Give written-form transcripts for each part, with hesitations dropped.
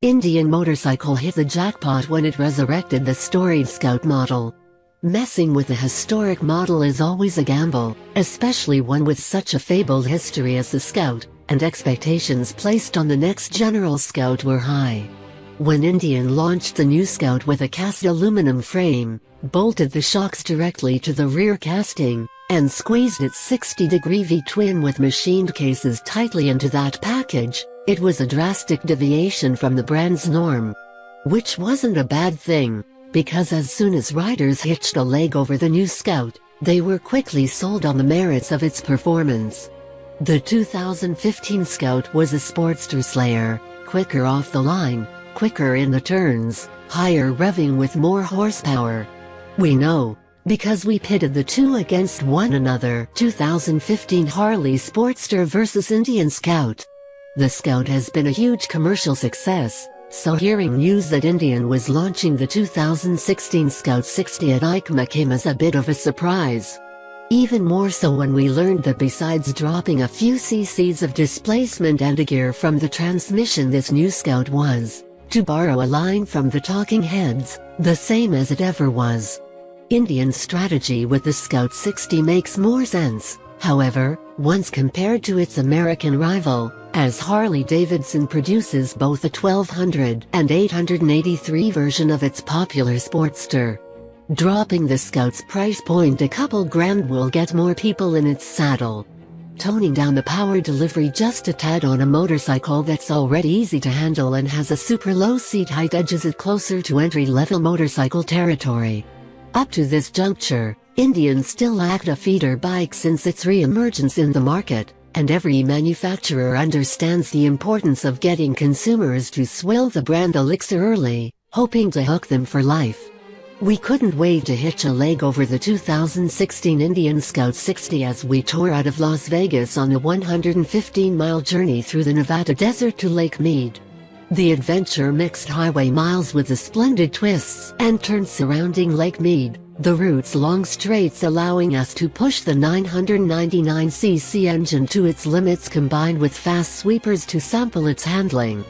Indian Motorcycle hit the jackpot when it resurrected the storied Scout model. Messing with the historic model is always a gamble, especially one with such a fabled history as the Scout, and expectations placed on the next General Scout were high. When Indian launched the new Scout with a cast aluminum frame, bolted the shocks directly to the rear casting, and squeezed its 60-degree V-twin with machined cases tightly into that package, it was a drastic deviation from the brand's norm. Which wasn't a bad thing, because as soon as riders hitched a leg over the new Scout, they were quickly sold on the merits of its performance. The 2015 Scout was a Sportster slayer, quicker off the line, quicker in the turns, higher revving with more horsepower. We know, because we pitted the two against one another. 2015 Harley Sportster vs Indian Scout. The Scout has been a huge commercial success, so hearing news that Indian was launching the 2016 Scout 60 at EICMA came as a bit of a surprise. Even more so when we learned that besides dropping a few cc's of displacement and a gear from the transmission, this new Scout was, to borrow a line from the Talking Heads, the same as it ever was. Indian's strategy with the Scout 60 makes more sense, however, once compared to its American rival, as Harley-Davidson produces both a 1200 and 883 version of its popular Sportster. Dropping the Scout's price point a couple grand will get more people in its saddle. Toning down the power delivery just a tad on a motorcycle that's already easy to handle and has a super low seat height edges it closer to entry-level motorcycle territory. Up to this juncture, Indian still lacked a feeder bike since its re-emergence in the market, and every manufacturer understands the importance of getting consumers to swill the brand elixir early, hoping to hook them for life. We couldn't wait to hitch a leg over the 2016 Indian Scout 60 as we tore out of Las Vegas on a 115-mile journey through the Nevada desert to Lake Mead. The adventure mixed highway miles with the splendid twists and turns surrounding Lake Mead, the route's long straights allowing us to push the 999cc engine to its limits combined with fast sweepers to sample its handling.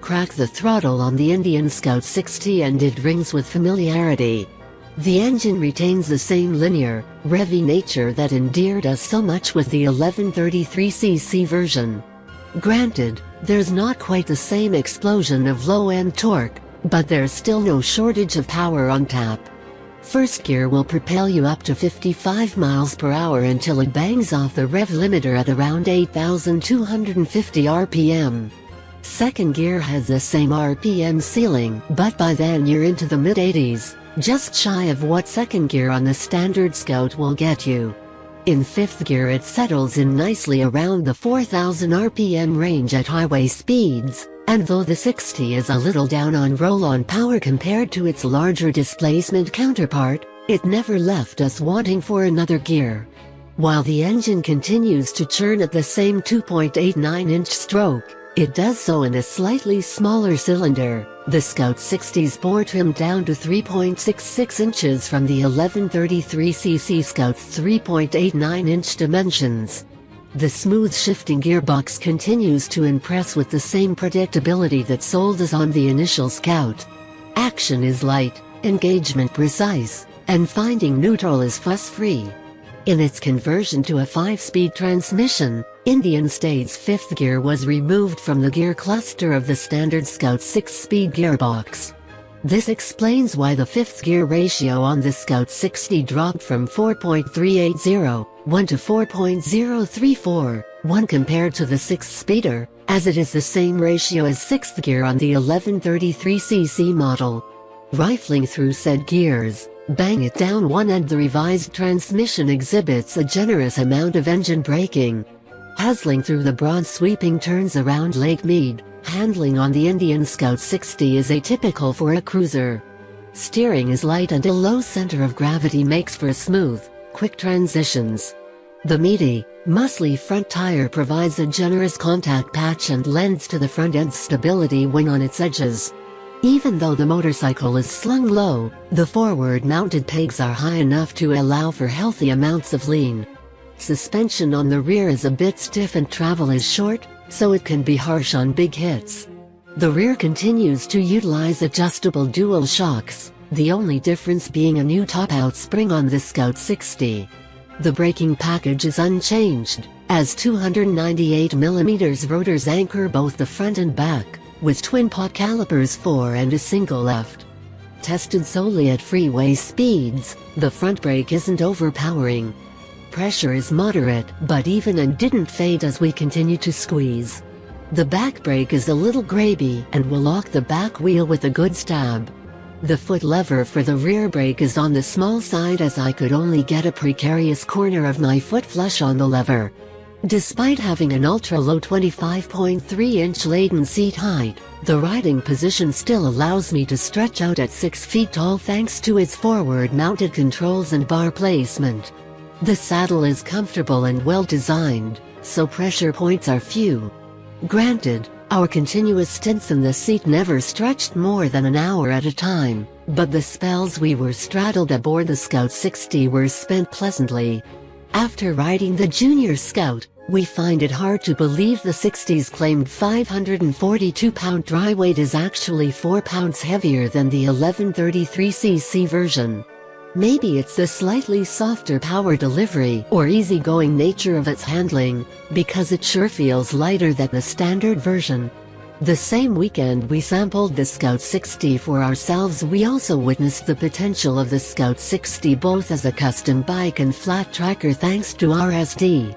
Crack the throttle on the Indian Scout 60 and it rings with familiarity. The engine retains the same linear, revvy nature that endeared us so much with the 1133cc version. Granted, there's not quite the same explosion of low-end torque, but there's still no shortage of power on tap. First gear will propel you up to 55 miles per hour until it bangs off the rev limiter at around 8,250 RPM. Second gear has the same RPM ceiling, but by then you're into the mid-80s, just shy of what second gear on the standard Scout will get you. In fifth gear it settles in nicely around the 4,000 RPM range at highway speeds, and though the 60 is a little down on roll-on power compared to its larger displacement counterpart, it never left us wanting for another gear. While the engine continues to churn at the same 2.89-inch stroke, it does so in a slightly smaller cylinder. The Scout 60's bore trimmed down to 3.66 inches from the 1133cc Scout's 3.89-inch dimensions. The smooth shifting gearbox continues to impress with the same predictability that sold us on the initial Scout. Action is light, engagement precise, and finding neutral is fuss-free. In its conversion to a 5-speed transmission, Indian State's fifth gear was removed from the gear cluster of the standard Scout 6-speed gearbox. This explains why the fifth gear ratio on the Scout 60 dropped from 4.380:1 to 4.034:1 compared to the 6-speeder, as it is the same ratio as sixth gear on the 1133cc model. Rifling through said gears, bang it down one and the revised transmission exhibits a generous amount of engine braking. Hustling through the broad sweeping turns around Lake Mead, handling on the Indian Scout 60 is atypical for a cruiser. Steering is light and a low center of gravity makes for smooth, quick transitions. The meaty, muscly front tire provides a generous contact patch and lends to the front end's stability when on its edges. Even though the motorcycle is slung low, the forward-mounted pegs are high enough to allow for healthy amounts of lean. Suspension on the rear is a bit stiff and travel is short, so it can be harsh on big hits. The rear continues to utilize adjustable dual shocks, the only difference being a new top-out spring on the Scout 60. The braking package is unchanged, as 298mm rotors anchor both the front and back, with twin-pot calipers 4 and a single left. Tested solely at freeway speeds, the front brake isn't overpowering. Pressure is moderate but even and didn't fade as we continue to squeeze. The back brake is a little grabby and will lock the back wheel with a good stab. The foot lever for the rear brake is on the small side as I could only get a precarious corner of my foot flush on the lever. Despite having an ultra-low 25.3-inch laden seat height, the riding position still allows me to stretch out at 6 feet tall thanks to its forward-mounted controls and bar placement. The saddle is comfortable and well designed, so pressure points are few. Granted, our continuous stints in the seat never stretched more than an hour at a time, but the spells we were straddled aboard the Scout 60 were spent pleasantly. After riding the Junior Scout, we find it hard to believe the 60's claimed 542-pound dry weight is actually 4 pounds heavier than the 1133cc version. Maybe it's the slightly softer power delivery or easygoing nature of its handling, because it sure feels lighter than the standard version. The same weekend we sampled the Scout 60 for ourselves, we also witnessed the potential of the Scout 60 both as a custom bike and flat tracker thanks to RSD.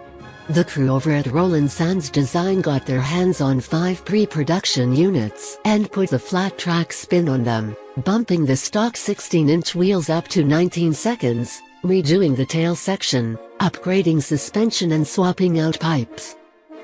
The crew over at Roland Sands Design got their hands on 5 pre-production units and put the flat track spin on them, bumping the stock 16-inch wheels up to 19 seconds, redoing the tail section, upgrading suspension and swapping out pipes.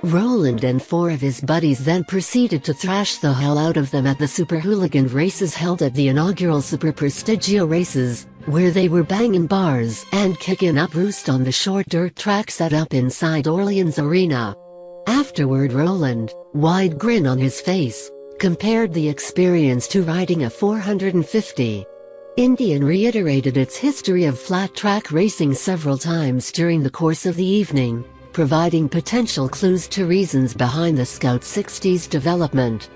Roland and 4 of his buddies then proceeded to thrash the hell out of them at the Super Hooligan races held at the inaugural Super Prestigio races, where they were banging bars and kicking up roost on the short dirt track set up inside Orleans Arena. Afterward, Roland, wide grin on his face, compared the experience to riding a 450. Indian reiterated its history of flat track racing several times during the course of the evening, providing potential clues to reasons behind the Scout 60's development.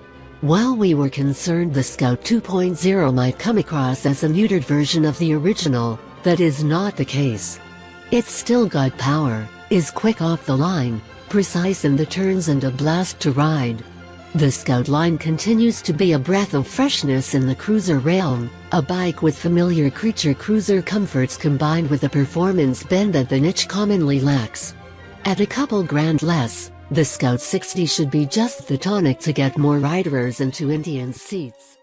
While we were concerned the Scout 2.0 might come across as a neutered version of the original, that is not the case. It's still got power, is quick off the line, precise in the turns and a blast to ride. The Scout line continues to be a breath of freshness in the cruiser realm, a bike with familiar creature cruiser comforts combined with a performance bend that the niche commonly lacks. At a couple grand less, the Scout 60 should be just the tonic to get more riders into Indian's seats.